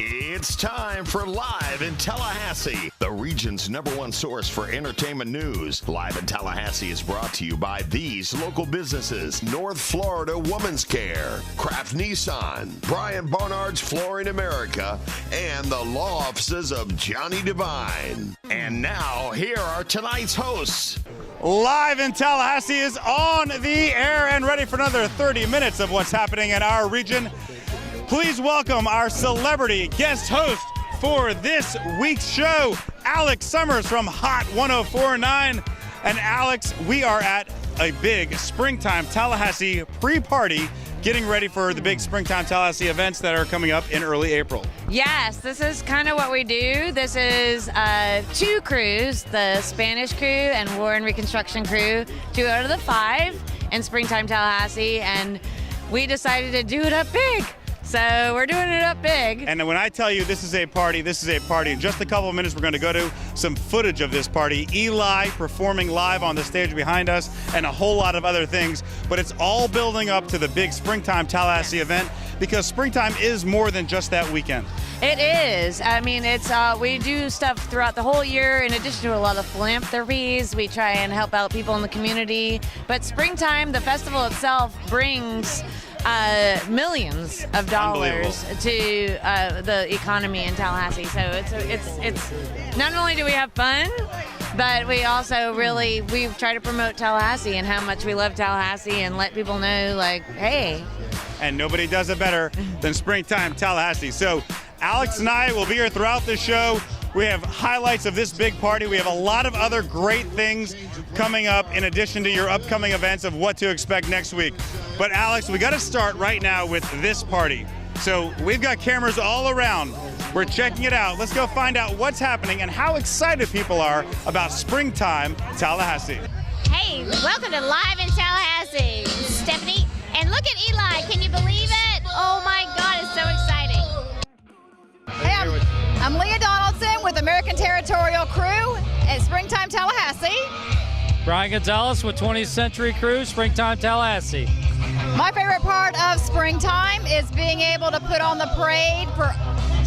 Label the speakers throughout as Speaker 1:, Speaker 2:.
Speaker 1: It's time for Live in Tallahassee, the region's #1 source for entertainment news. Live in Tallahassee is brought to you by these local businesses: North Florida Women's Care, Kraft Nissan, Brian Barnard's Flooring America, and the law offices of Johnny Devine. And now, here are tonight's hosts.
Speaker 2: Live in Tallahassee is on the air and ready for another 30 minutes of what's happening in our region. Please welcome our celebrity guest host for this week's show, Alex Summers from Hot 104.9. And Alex, we are at a big Springtime Tallahassee pre-party, getting ready for the big Springtime Tallahassee events that are coming up in early April.
Speaker 3: Yes, this is kind of what we do. This is two crews, the Spanish crew and War and Reconstruction crew, 2 out of the 5 in Springtime Tallahassee, and we decided to do it up big. So we're doing it up big.
Speaker 2: And when I tell you this is a party, this is a party. In just a couple of minutes, we're going to go to some footage of this party. Eli performing live on the stage behind us and a whole lot of other things. But it's all building up to the big Springtime Tallahassee event, because springtime is more than just that weekend.
Speaker 3: It is. I mean, it's we do stuff throughout the whole year. In addition to a lot of philanthropies, we try and help out people in the community. But springtime, the festival itself, brings millions of dollars to the economy in Tallahassee. So it's not only do we have fun, but we also we try to promote Tallahassee and how much we love Tallahassee and let people know, like, hey.
Speaker 2: And nobody does it better than Springtime Tallahassee. So Alex and I will be here throughout the show. We have highlights of this big party. We have a lot of other great things coming up in addition to your upcoming events of what to expect next week. But Alex, we got to start right now with this party. So we've got cameras all around. We're checking it out. Let's go find out what's happening and how excited people are about Springtime Tallahassee.
Speaker 4: Hey, welcome to Live in Tallahassee. This is Stephanie. And look at Eli. Can you believe it? Oh my God, it's so exciting.
Speaker 5: Hey, I'm Leah Donaldson with American Territorial Crew at Springtime Tallahassee.
Speaker 6: Brian Gonzalez with 20th Century Crew, Springtime Tallahassee.
Speaker 5: My favorite part of springtime is being able to put on the parade, for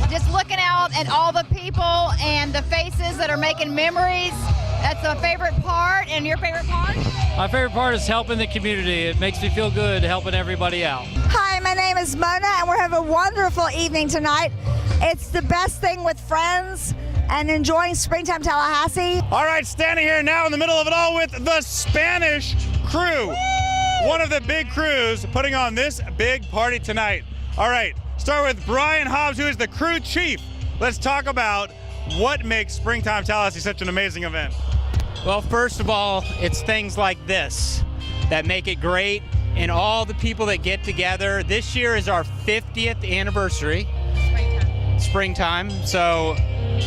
Speaker 5: just looking out at all the people and the faces that are making memories. That's my favorite part. And your favorite part?
Speaker 6: My favorite part is helping the community. It makes me feel good helping everybody out.
Speaker 7: Hi, my name is Mona, and we're having a wonderful evening tonight. It's the best thing with friends and enjoying Springtime Tallahassee.
Speaker 2: All right, standing here now in the middle of it all with the Spanish crew. Woo! One of the big crews putting on this big party tonight. All right, start with Brian Hobbs, who is the crew chief. Let's talk about what makes Springtime Tallahassee such an amazing event.
Speaker 8: Well, first of all, it's things like this that make it great, and all the people that get together. This year is our 50th anniversary. Springtime. So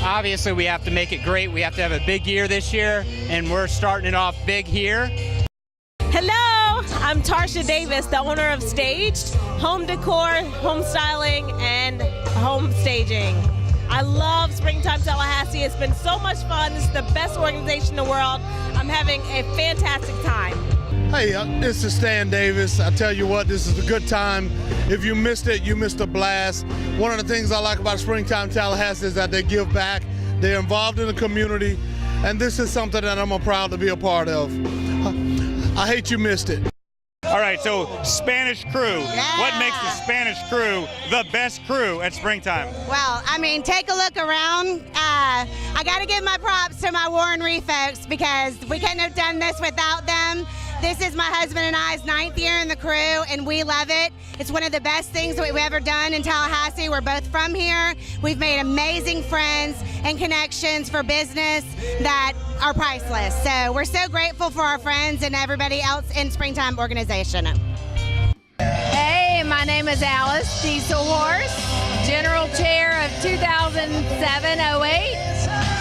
Speaker 8: obviously we have to make it great. We have to have a big year this year, and we're starting it off big here.
Speaker 9: Hello, I'm Tarsha Davis, the owner of Staged, home decor, home styling, and home staging. I love Springtime Tallahassee. It's been so much fun. This is the best organization in the world. I'm having a fantastic time.
Speaker 10: Hey, this is Stan Davis. I tell you what, this is a good time. If you missed it, you missed a blast. One of the things I like about Springtime Tallahassee is that they give back. They're involved in the community, and this is something that I'm proud to be a part of. I hate you missed it.
Speaker 2: All right, so Spanish crew. Yeah. What makes the Spanish crew the best crew at Springtime?
Speaker 11: Well, I mean, take a look around. I got to give my props to my Warren Reef folks, because we couldn't have done this without them. This is my husband and I's 9th year in the crew, and we love it. It's one of the best things that we've ever done in Tallahassee. We're both from here. We've made amazing friends and connections for business that are priceless. So we're so grateful for our friends and everybody else in Springtime organization.
Speaker 12: Hey, my name is Alice Diesel Horse, General Chair of 2007-08.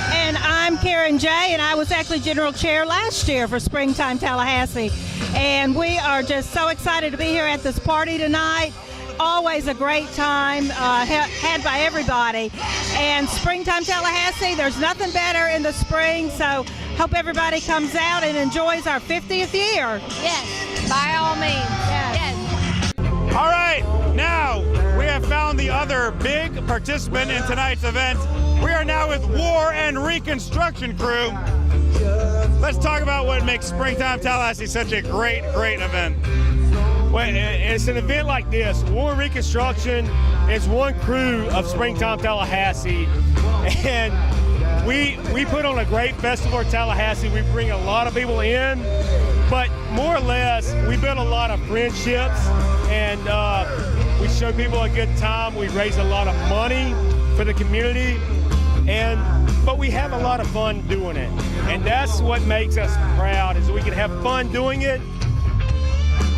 Speaker 13: And I'm Karen J., and I was actually General Chair last year for Springtime Tallahassee. And we are just so excited to be here at this party tonight. Always a great time had by everybody. And Springtime Tallahassee, there's nothing better in the spring, so hope everybody comes out and enjoys our 50th year.
Speaker 12: Yes, by all means. Yes.
Speaker 2: All right, now we have found the other big participant in tonight's event. We are now with War and Reconstruction Crew. Let's talk about what makes Springtime Tallahassee such a great event.
Speaker 14: Well, it's an event like this. War and Reconstruction is one crew of Springtime Tallahassee, and we put on a great festival in Tallahassee. We bring a lot of people in, but more or less, we build a lot of friendships, and we show people a good time. We raise a lot of money for the community, but we have a lot of fun doing it, and that's what makes us proud, is we can have fun doing it.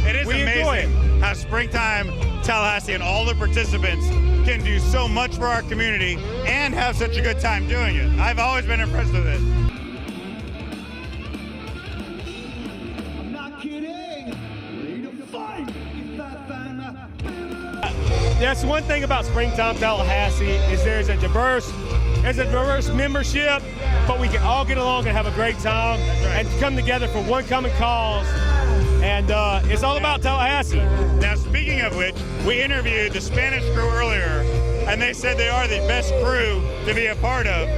Speaker 2: It is amazing how Springtime Tallahassee and all the participants can do so much for our community and have such a good time doing it. I've always been impressed with it.
Speaker 15: I'm not kidding. Ready to fight.
Speaker 14: That's one thing about Springtime Tallahassee, is there's a diverse membership, but we can all get along and have a great time and come together for one common cause. And it's all about Tallahassee.
Speaker 2: Now, speaking of which, we interviewed the Spanish crew earlier, and they said they are the best crew to be a part of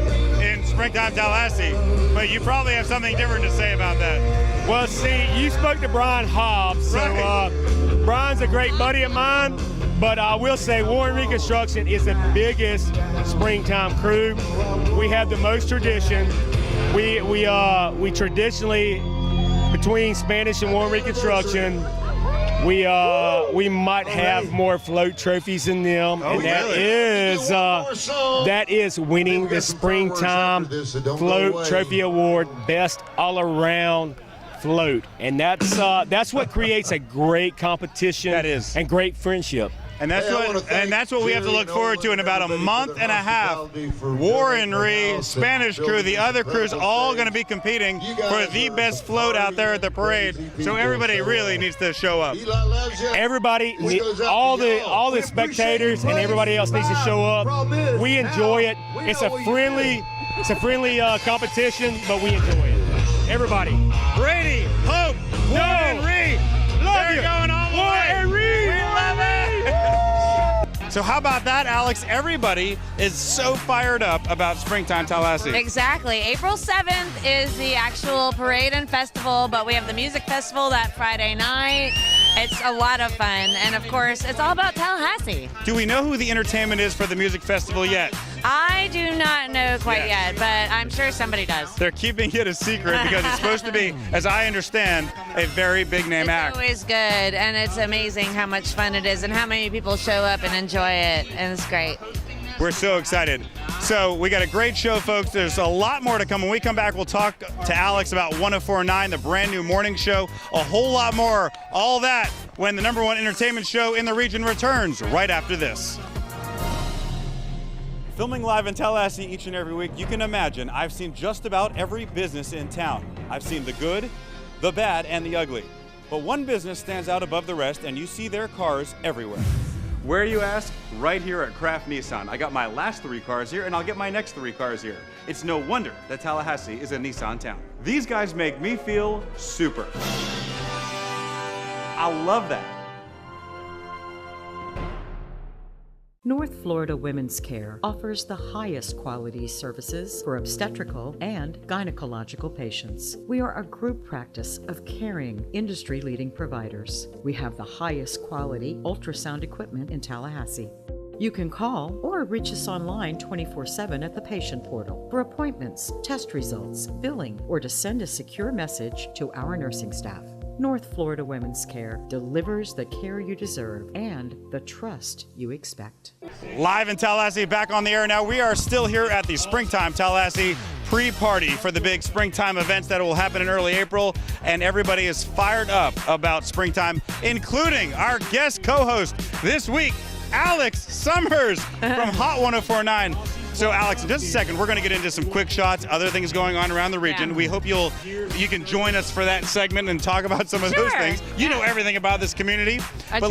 Speaker 2: in Springtime Tallahassee. But you probably have something different to say about that.
Speaker 14: Well, see, you spoke to Brian Hobbs, so Brian's a great buddy of mine. But I will say War and Reconstruction is the biggest springtime crew. We have the most tradition. We traditionally, between Spanish and War and Reconstruction, we might have more float trophies than them, and that is winning the Springtime Float Trophy Award, best all-around float, and that's what creates a great competition.
Speaker 2: That is,
Speaker 14: and great friendship.
Speaker 2: And that's what we have to look forward to in about a month and a half. War and Spanish crew, the other crews, all going to be competing for the best float out there at the parade. So everybody really needs to show up.
Speaker 14: Everybody, all the spectators and everybody else needs to show up. We enjoy it. It's a friendly competition, but we enjoy it. Everybody.
Speaker 2: Brady, Hope, War and love you. Going all the way.
Speaker 14: War and
Speaker 2: we love it. So how about that, Alex? Everybody is so fired up about Springtime Tallahassee.
Speaker 3: Exactly. April 7th is the actual parade and festival, but we have the music festival that Friday night. It's a lot of fun, and of course, it's all about Tallahassee.
Speaker 2: Do we know who the entertainment is for the music festival yet?
Speaker 3: I do not know quite yet, but I'm sure somebody does.
Speaker 2: They're keeping it a secret because it's supposed to be, as I understand, a very big name act.
Speaker 3: It's always good, and it's amazing how much fun it is and how many people show up and enjoy it, and it's great.
Speaker 2: We're so excited. So we got a great show, folks. There's a lot more to come. When we come back, we'll talk to Alex about 104.9, the brand new morning show. A whole lot more. All that when the #1 entertainment show in the region returns right after this. Filming live in Tallahassee each and every week, you can imagine I've seen just about every business in town. I've seen the good, the bad, and the ugly. But one business stands out above the rest, and you see their cars everywhere. Where, you ask? Right here at Kraft Nissan. I got my last 3 cars here, and I'll get my next 3 cars here. It's no wonder that Tallahassee is a Nissan town. These guys make me feel super. I love that.
Speaker 16: North Florida Women's Care offers the highest quality services for obstetrical and gynecological patients. We are a group practice of caring, industry-leading providers. We have the highest quality ultrasound equipment in Tallahassee. You can call or reach us online 24/7 at the patient portal for appointments, test results, billing, or to send a secure message to our nursing staff. North Florida Women's Care delivers the care you deserve and the trust you expect.
Speaker 2: Live in Tallahassee, back on the air now. We are still here at the Springtime Tallahassee pre-party for the big springtime events that will happen in early April, and everybody is fired up about springtime, including our guest co-host this week, Alex Summers from Hot 104.9. So Alex, in just a second, we're going to get into some quick shots, other things going on around the region. Yeah. We hope you can join us for that segment and talk about some of those things. You know everything about this community. But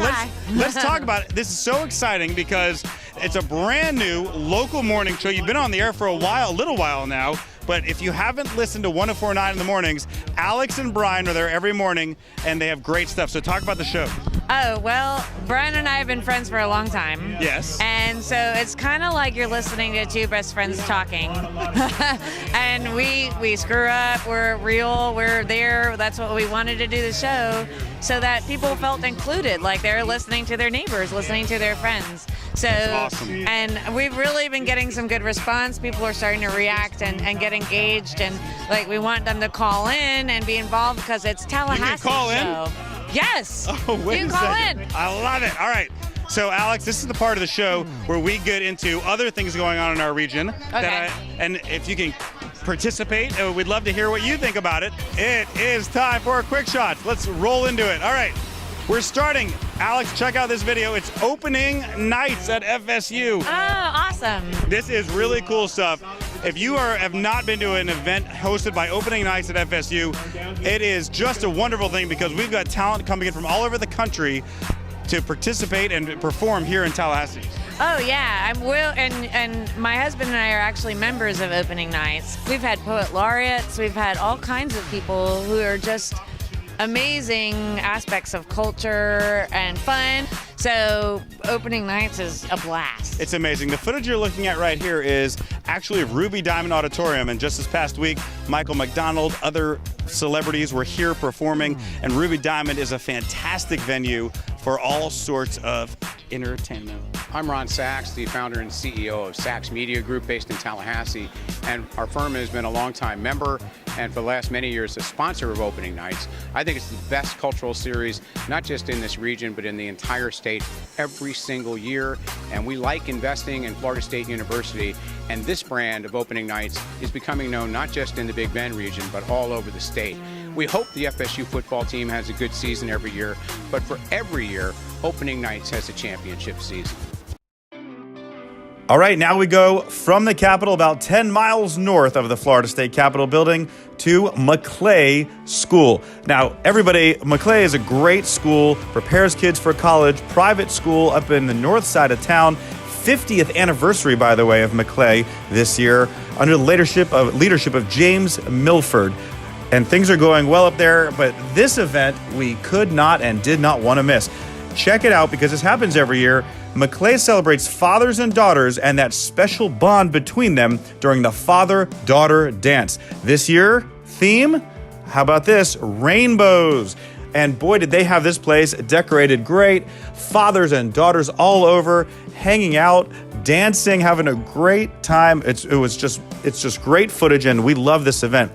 Speaker 2: let's talk about it. This is so exciting because it's a brand new local morning show. You've been on the air for a little while now. But if you haven't listened to 104.9 in the mornings, Alex and Brian are there every morning, and they have great stuff. So talk about the show.
Speaker 3: Oh, well, Brian and I have been friends for a long time.
Speaker 2: Yes.
Speaker 3: And so it's kind of like you're listening to two best friends talking. And we screw up, we're real, we're there. That's what we wanted to do the show so that people felt included, like they're listening to their neighbors, listening to their friends. So,
Speaker 2: That's awesome.
Speaker 3: And we've really been getting some good response. People are starting to react and get engaged, and like we want them to call in and be involved because it's Tallahassee
Speaker 2: call in?
Speaker 3: show. Yes.
Speaker 2: Oh, wait
Speaker 3: you
Speaker 2: a
Speaker 3: can call
Speaker 2: second.
Speaker 3: in.
Speaker 2: I love it. All right. So, Alex, this is the part of the show where we get into other things going on in our region.
Speaker 3: Okay.
Speaker 2: And if you can participate, we'd love to hear what you think about it. It is time for Quick Shots. Let's roll into it. All right. We're starting. Alex, check out this video. It's opening nights at FSU.
Speaker 3: Oh, awesome.
Speaker 2: This is really cool stuff. If you have not been to an event hosted by Opening Nights at FSU, it is just a wonderful thing because we've got talent coming in from all over the country to participate and perform here in Tallahassee.
Speaker 3: Oh yeah, and my husband and I are actually members of Opening Nights. We've had poet laureates, we've had all kinds of people who are just amazing aspects of culture and fun. So Opening Nights is a blast.
Speaker 2: It's amazing. The footage you're looking at right here is actually of Ruby Diamond Auditorium, and just this past week, Michael McDonald, other celebrities were here performing, and Ruby Diamond is a fantastic venue for all sorts of entertainment.
Speaker 17: I'm Ron Sachs, the founder and CEO of Sachs Media Group based in Tallahassee, and our firm has been a longtime member and for the last many years a sponsor of Opening Nights. I think it's the best cultural series, not just in this region, but in the entire state every single year, and we like investing in Florida State University, and this brand of Opening Nights is becoming known not just in the Big Bend region, but all over the state. We hope the FSU football team has a good season every year, but for every year, Opening Nights has a championship season.
Speaker 2: All right, now we go from the Capitol about 10 miles north of the Florida State Capitol building to Maclay School. Now, everybody, Maclay is a great school, prepares kids for college, private school up in the north side of town. 50th anniversary, by the way, of Maclay this year under the leadership of James Milford. And things are going well up there, but this event we could not and did not want to miss. Check it out because this happens every year. Maclay celebrates fathers and daughters and that special bond between them during the father-daughter dance. This year, theme, how about this? Rainbows. And boy, did they have this place decorated great. Fathers and daughters all over, hanging out, dancing, having a great time. It's just great footage, and we love this event.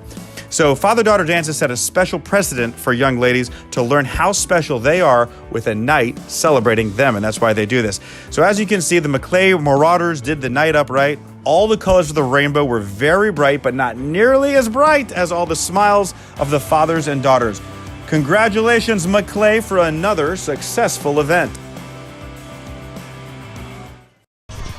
Speaker 2: So father-daughter dances set a special precedent for young ladies to learn how special they are with a night celebrating them, and that's why they do this. So as you can see, the Maclay Marauders did the night up right. All the colors of the rainbow were very bright, but not nearly as bright as all the smiles of the fathers and daughters. Congratulations, Maclay, for another successful event.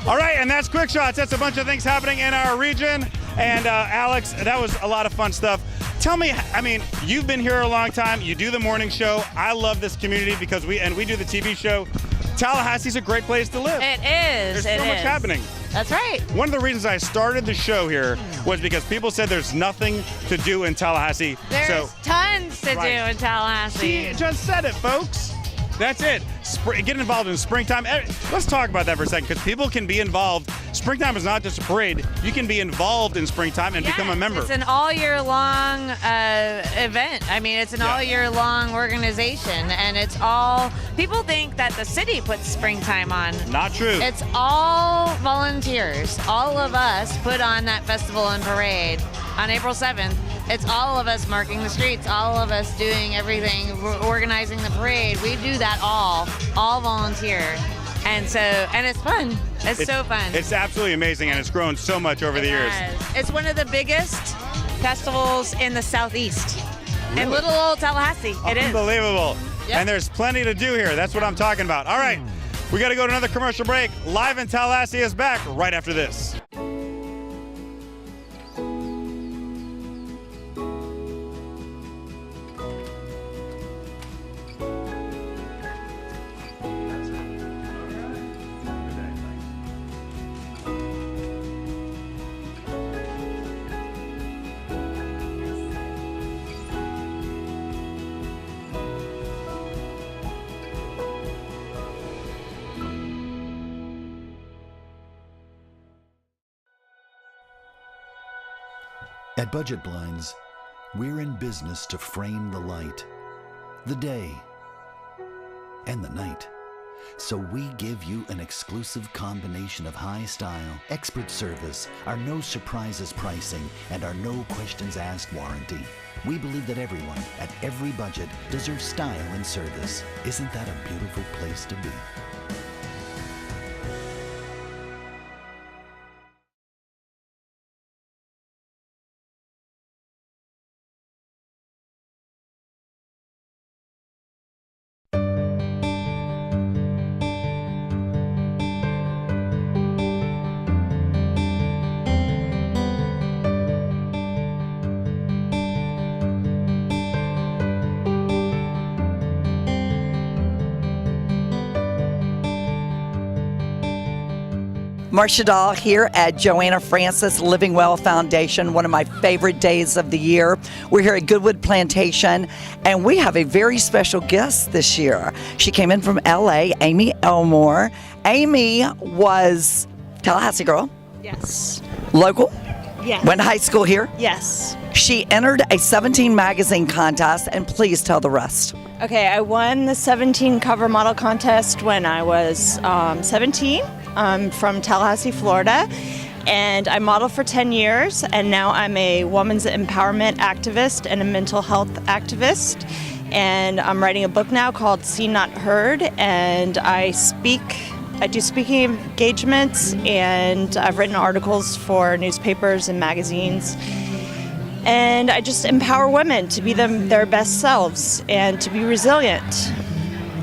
Speaker 2: All right, and that's Quick Shots. That's a bunch of things happening in our region. And Alex, that was a lot of fun stuff. Tell me, I mean, you've been here a long time. You do the morning show. I love this community because we do the TV show. Tallahassee's a great place to live.
Speaker 3: It is.
Speaker 2: There's so much happening.
Speaker 3: That's right.
Speaker 2: One of the reasons I started the show here was because people said there's nothing to do in Tallahassee.
Speaker 3: There's tons to do in Tallahassee.
Speaker 2: She just said it, folks. That's it. Get involved in springtime. Let's talk about that for a second, because people can be involved. Springtime is not just a parade. You can be involved in springtime and become a member.
Speaker 3: It's an all year long event. I mean, it's an all year long organization, and it's all, people think that the city puts springtime on.
Speaker 2: Not true.
Speaker 3: It's all volunteers. All of us put on that festival and parade on April 7th. It's all of us marking the streets, all of us doing everything, organizing the parade. We do that all volunteer. And so, and it's fun. It's so fun.
Speaker 2: It's absolutely amazing, and it's grown so much over the years.
Speaker 3: It's one of the biggest festivals in the Southeast. In little old Tallahassee, it is.
Speaker 2: Unbelievable.
Speaker 3: Yep.
Speaker 2: And there's plenty to do here. That's what I'm talking about. All right, we got to go to another commercial break. Live in Tallahassee is back right after this.
Speaker 18: At Budget Blinds, we're in business to frame the light, the day, and the night. So we give you an exclusive combination of high style, expert service, our no surprises pricing, and our no questions asked warranty. We believe that everyone, at every budget, deserves style and service. Isn't that a beautiful place to be?
Speaker 19: Marcia Dahl here at Joanna Francis Living Well Foundation, one of my favorite days of the year. We're here at Goodwood Plantation, and we have a very special guest this year. She came in from LA, Amy Elmore. Amy was Tallahassee girl.
Speaker 20: Yes.
Speaker 19: Local.
Speaker 20: Yes.
Speaker 19: Went to high school here.
Speaker 20: Yes.
Speaker 19: She entered a 17 magazine contest, and please tell the rest.
Speaker 20: Okay, I won the 17 cover model contest when I was 17. I'm from Tallahassee, Florida, and I modeled for 10 years, and now I'm a women's empowerment activist and a mental health activist, and I'm writing a book now called Seen Not Heard, and I do speaking engagements, and I've written articles for newspapers and magazines, and I just empower women to be their best selves and to be resilient.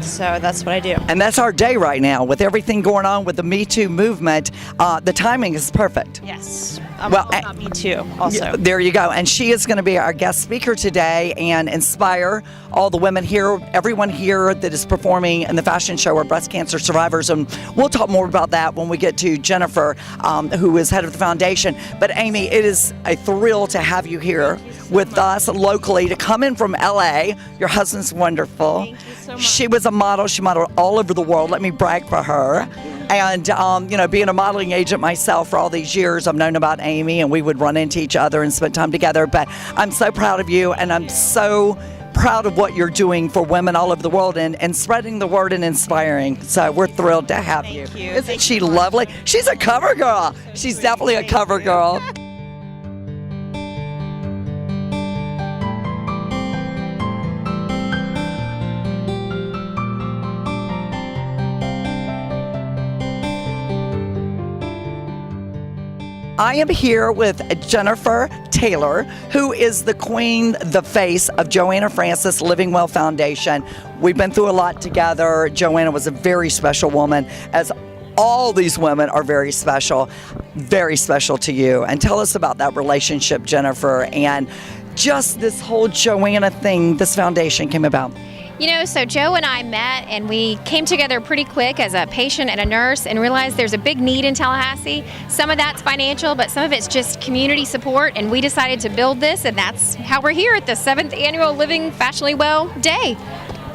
Speaker 20: So that's what I do.
Speaker 19: And that's our day right now. With everything going on with the Me Too movement, the timing is perfect.
Speaker 20: Yes. Well, about Me Too also.
Speaker 19: There you go. And she is going to be our guest speaker today and inspire all the women here, everyone here that is performing in the fashion show are breast cancer survivors. And we'll talk more about that when we get to Jennifer, who is head of the foundation. But Amy, it is a thrill to have you here with us locally, to come in from LA. Your husband's wonderful.
Speaker 20: Thank you so much.
Speaker 19: She was a model. She modeled all over the world. Let me brag for her. And, being a modeling agent myself for all these years, I've known about Amy, and we would run into each other and spend time together. But I'm so proud of you, and I'm so proud of what you're doing for women all over the world and spreading the word and inspiring. So we're thrilled to have you.
Speaker 20: Thank you.
Speaker 19: Isn't she lovely? She's a cover girl. She's definitely a cover girl. I am here with Jennifer Taylor, who is the queen, the face of Joanna Francis Living Well Foundation. We've been through a lot together. Joanna was a very special woman, as all these women are very special to you. And tell us about that relationship, Jennifer, and just this whole Joanna thing, this foundation came about.
Speaker 4: You know, so Joe and I met and we came together pretty quick as a patient and a nurse and realized there's a big need in Tallahassee. Some of that's financial, but some of it's just community support, and we decided to build this, and that's how we're here at the 7th annual Living Fashionably Well Day.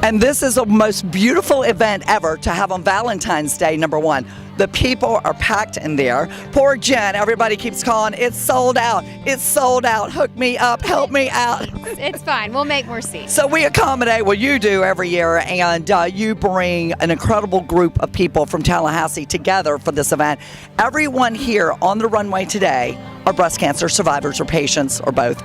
Speaker 19: And this is the most beautiful event ever to have on Valentine's Day, number one. The people are packed in there. Poor Jen, everybody keeps calling, it's sold out, it's sold out, hook me up, help me out.
Speaker 4: It's fine, we'll make more seats.
Speaker 19: So we accommodate what you do every year, and you bring an incredible group of people from Tallahassee together for this event. Everyone here on the runway today are breast cancer survivors or patients or both.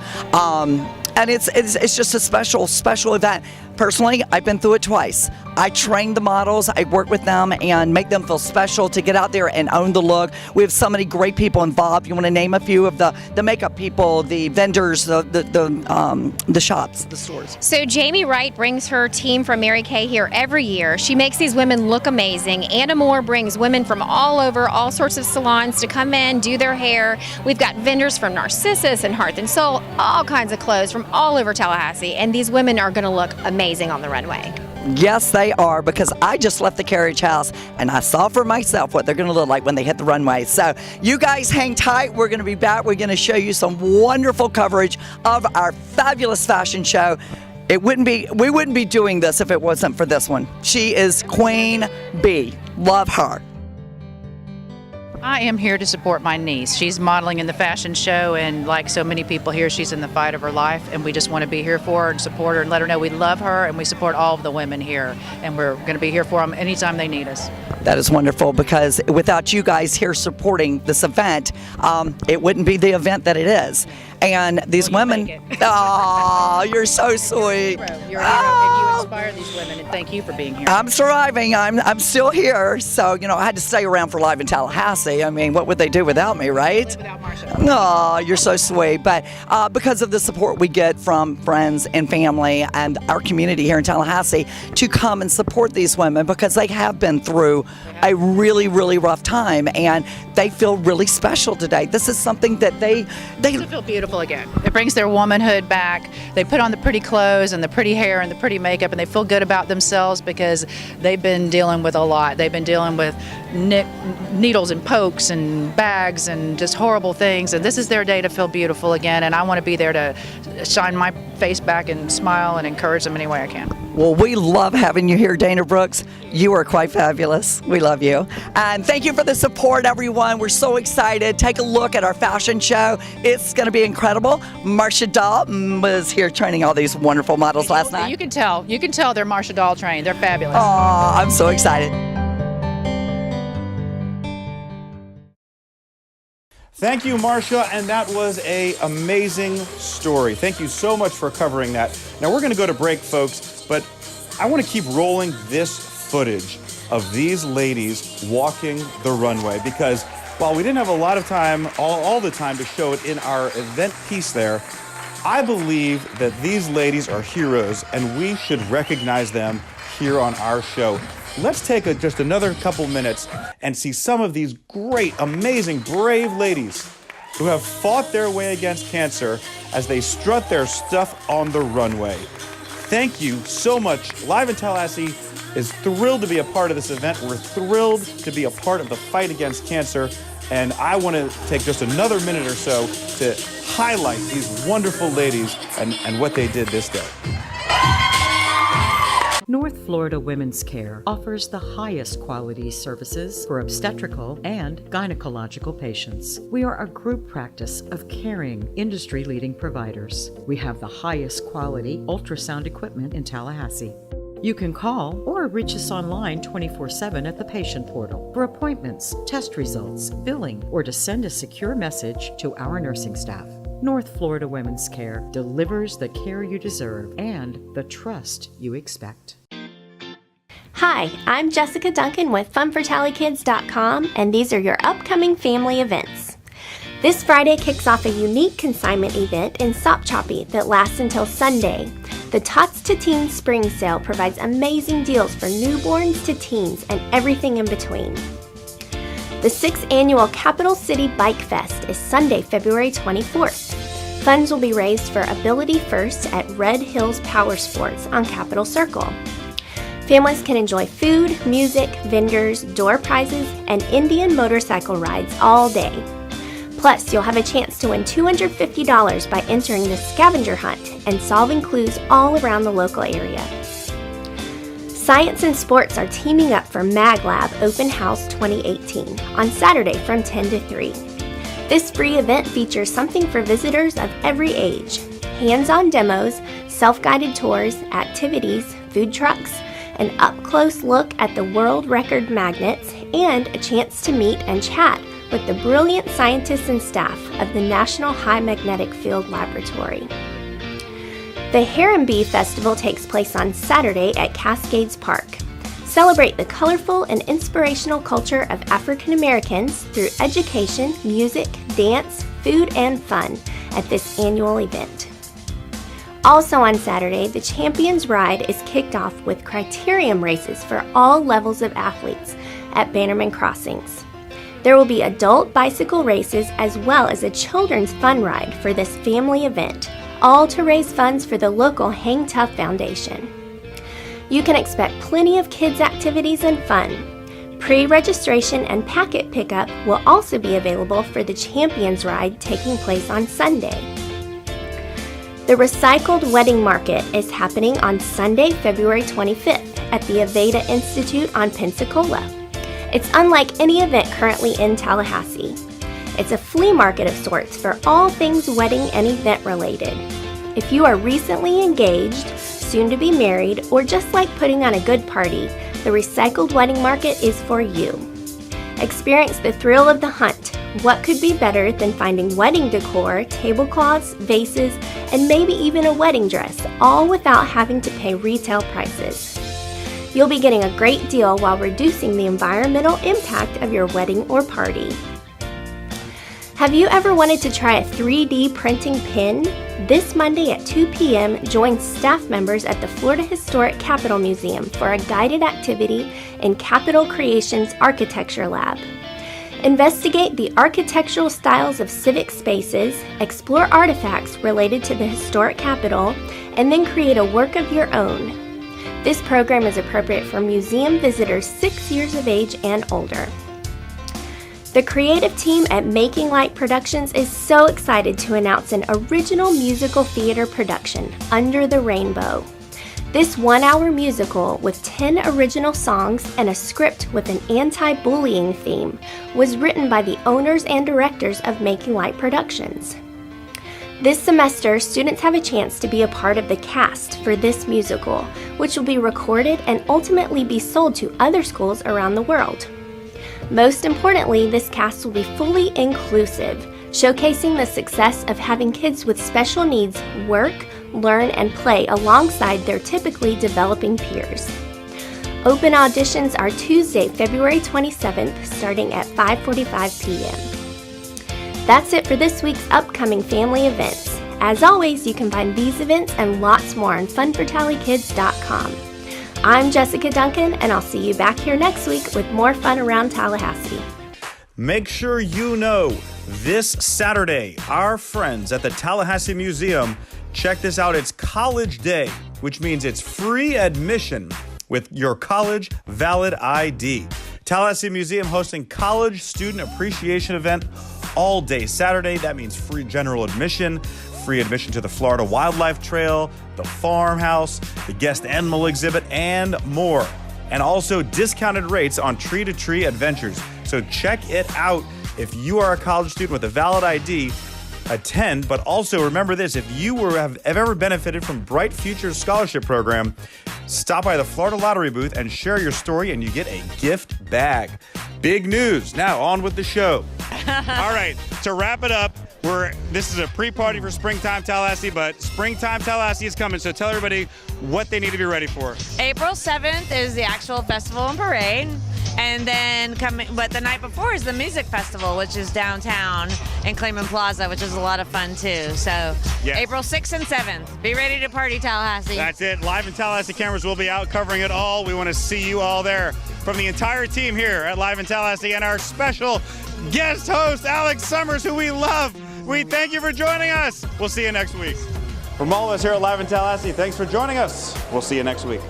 Speaker 19: And it's just a special event. Personally, I've been through it twice. I train the models, I work with them and make them feel special to get out there and own the look. We have so many great people involved. You want to name a few of the makeup people, the vendors, the shops, the stores?
Speaker 4: So Jamie Wright brings her team from Mary Kay here every year. She makes these women look amazing. Anna Moore brings women from all over, all sorts of salons to come in, do their hair. We've got vendors from Narcissus and Hearth and Soul, all kinds of clothes from all over Tallahassee, and these women are going to look amazing on the runway.
Speaker 19: Yes, they are, because I just left the carriage house and I saw for myself what they're going to look like when they hit the runway. So you guys hang tight. We're going to be back. We're going to show you some wonderful coverage of our fabulous fashion show. We wouldn't be doing this if it wasn't for this one. She is Queen Bee. Love her.
Speaker 21: I am here to support my niece. She's modeling in the fashion show, and like so many people here, she's in the fight of her life, and we just want to be here for her and support her and let her know we love her and we support all of the women here, and we're going to be here for them anytime they need us.
Speaker 19: That is wonderful, because without you guys here supporting this event, it wouldn't be the event that it is. And these women, oh, you're so sweet.
Speaker 21: You're a hero, and you inspire these women, and thank you for being here.
Speaker 19: I'm surviving. I'm still here. So, I had to stay around for Live in Tallahassee. I mean, what would they do without me, right?
Speaker 21: Without Marsha.
Speaker 19: No, you're so sweet. But because of the support we get from friends and family and our community here in Tallahassee to come and support these women, because they have been through a really, really rough time, and they feel really special today. This is something that they
Speaker 21: feel beautiful again. It brings their womanhood back. They put on the pretty clothes and the pretty hair and the pretty makeup, and they feel good about themselves because they've been dealing with a lot. They've been dealing with needles and pokes and bags and just horrible things, and this is their day to feel beautiful again, and I want to be there to shine my face back and smile and encourage them any way I can.
Speaker 19: Well, we love having you here, Dana Brooks. You are quite fabulous. We love you. And thank you for the support, everyone. We're so excited. Take a look at our fashion show. It's going to be incredible. Marsha Dahl was here training all these wonderful models last night.
Speaker 21: You can tell they're Marsha Dahl trained. They're fabulous.
Speaker 19: Oh, I'm so excited.
Speaker 2: Thank you, Marsha, and that was an amazing story. Thank you so much for covering that. Now, we're going to go to break, folks, but I want to keep rolling this footage of these ladies walking the runway, because while we didn't have a lot of time, all the time to show it in our event piece there, I believe that these ladies are heroes, and we should recognize them here on our show. Let's take just another couple minutes and see some of these great, amazing, brave ladies who have fought their way against cancer as they strut their stuff on the runway. Thank you so much. Live in Tallahassee is thrilled to be a part of this event. We're thrilled to be a part of the fight against cancer. And I want to take just another minute or so to highlight these wonderful ladies and what they did this day.
Speaker 16: North Florida Women's Care offers the highest quality services for obstetrical and gynecological patients. We are a group practice of caring, industry-leading providers. We have the highest quality ultrasound equipment in Tallahassee. You can call or reach us online 24/7 at the patient portal for appointments, test results, billing, or to send a secure message to our nursing staff. North Florida Women's Care delivers the care you deserve and the trust you expect.
Speaker 22: Hi, I'm Jessica Duncan with FunForTallyKids.com, and these are your upcoming family events. This Friday kicks off a unique consignment event in Sopchoppy that lasts until Sunday. The Tots to Teens Spring Sale provides amazing deals for newborns to teens and everything in between. The 6th annual Capital City Bike Fest is Sunday, February 24th. Funds will be raised for Ability First at Red Hills Power Sports on Capitol Circle. Families can enjoy food, music, vendors, door prizes, and Indian motorcycle rides all day. Plus, you'll have a chance to win $250 by entering the scavenger hunt and solving clues all around the local area. Science and sports are teaming up for MagLab Open House 2018 on Saturday from 10 to 3. This free event features something for visitors of every age: hands-on demos, self-guided tours, activities, food trucks, an up-close look at the world record magnets, and a chance to meet and chat with the brilliant scientists and staff of the National High Magnetic Field Laboratory. The Heron Bee Festival takes place on Saturday at Cascades Park. Celebrate the colorful and inspirational culture of African Americans through education, music, dance, food, and fun at this annual event. Also on Saturday, the Champions Ride is kicked off with criterium races for all levels of athletes at Bannerman Crossings. There will be adult bicycle races as well as a children's fun ride for this family event, all to raise funds for the local Hang Tough Foundation. You can expect plenty of kids' activities and fun. Pre-registration and packet pickup will also be available for the Champions Ride taking place on Sunday. The Recycled Wedding Market is happening on Sunday, February 25th at the Aveda Institute on Pensacola. It's unlike any event currently in Tallahassee. It's a flea market of sorts for all things wedding and event related. If you are recently engaged, soon to be married, or just like putting on a good party, the Recycled Wedding Market is for you. Experience the thrill of the hunt. What could be better than finding wedding decor, tablecloths, vases, and maybe even a wedding dress, all without having to pay retail prices. You'll be getting a great deal while reducing the environmental impact of your wedding or party. Have you ever wanted to try a 3D printing pin? This Monday at 2 p.m., join staff members at the Florida Historic Capitol Museum for a guided activity in Capitol Creations Architecture Lab. Investigate the architectural styles of civic spaces, explore artifacts related to the historic Capitol, and then create a work of your own. This program is appropriate for museum visitors 6 years of age and older. The creative team at Making Light Productions is so excited to announce an original musical theater production, Under the Rainbow. This one-hour musical with 10 original songs and a script with an anti-bullying theme was written by the owners and directors of Making Light Productions. This semester, students have a chance to be a part of the cast for this musical, which will be recorded and ultimately be sold to other schools around the world. Most importantly, this cast will be fully inclusive, showcasing the success of having kids with special needs work, learn, and play alongside their typically developing peers. Open auditions are Tuesday, February 27th, starting at 5:45 p.m. That's it for this week's upcoming family events. As always, you can find these events and lots more on funfortallykids.com. I'm Jessica Duncan, and I'll see you back here next week with more fun around Tallahassee.
Speaker 2: Make sure you know, this Saturday, our friends at the Tallahassee Museum, check this out, it's College Day, which means it's free admission with your college valid ID. Tallahassee Museum hosting College Student Appreciation event all day Saturday. That means free general admission, free admission to the Florida Wildlife Trail, the farmhouse, the guest animal exhibit, and more. And also discounted rates on tree-to-tree adventures. So check it out. If you are a college student with a valid ID, attend. But also remember this, if you have ever benefited from Bright Futures Scholarship Program, stop by the Florida Lottery booth and share your story and you get a gift bag. Big news. Now on with the show. All right, to wrap it up, this is a pre-party for Springtime Tallahassee, but Springtime Tallahassee is coming, so tell everybody what they need to be ready for.
Speaker 3: April 7th is the actual festival and parade. And then but the night before is the music festival, which is downtown in Clayman Plaza, which is a lot of fun too. So yes. April 6th and 7th, be ready to party, Tallahassee.
Speaker 2: That's it. Live in Tallahassee cameras will be out covering it all. We want to see you all there. From the entire team here at Live in Tallahassee and our special guest host, Alex Summers, who we love. We thank you for joining us. We'll see you next week. From all of us here at Live in Tallahassee, thanks for joining us. We'll see you next week.